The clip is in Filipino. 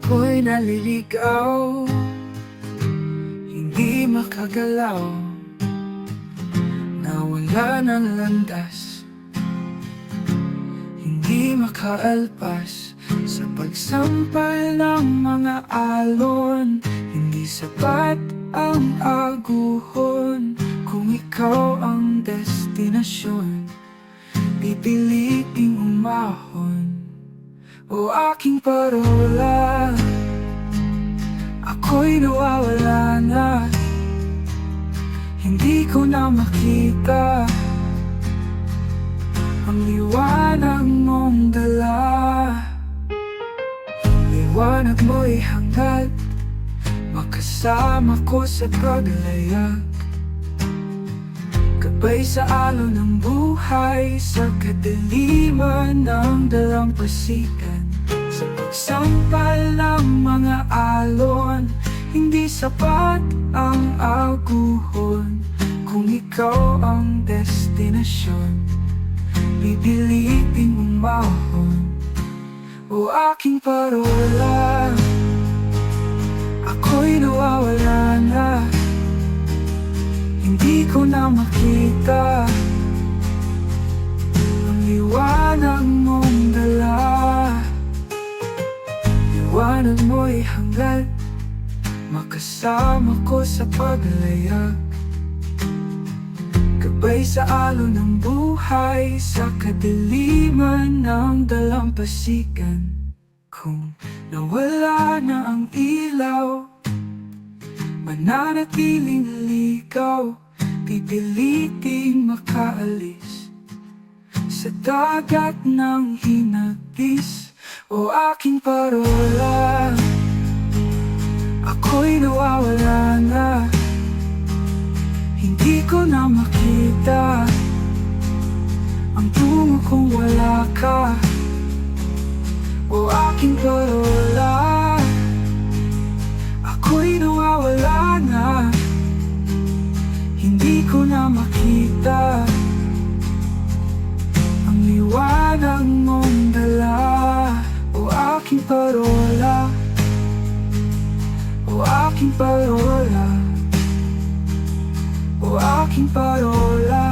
Ako'y naliligaw, hindi makagalaw, nawala ng landas, hindi makaalpas sa pagsampal ng mga alon. Hindi sapat ang aguhon kung ikaw ang destinasyon. Pipiliting umahon o aking parola. Ako'y nawawala na, hindi ko na makita ang liwanag mong dala. Liwanag mo'y hangad, makasama ko sa paglayag, gabay sa alon ng buhay, sa kadiliman ng dalampasigan. Sa pagsampal ng mga alon, hindi sapat ang aguhon kung ikaw ang destinasyon. Pipiliting umahon o aking parola. Ako'y nawawala na, hindi ko na makita ang liwanag mong dala. Liwanag mo'y hangad, makasama ko sa paglayag, gabay sa alon ng buhay, sa kadiliman ng dalampasigan. Kung nawala na ang ilaw, mananatiling ligaw, pipiliting makaalis sa dagat ng hinagpis o aking parola. Ako'y nawawala na, hindi ko na makita ang tungo kung wala ka o aking parola. Ako'y nawawala na, hindi ko na makita ang liwanag mong dala o aking parola. O aking parola, o aking parola.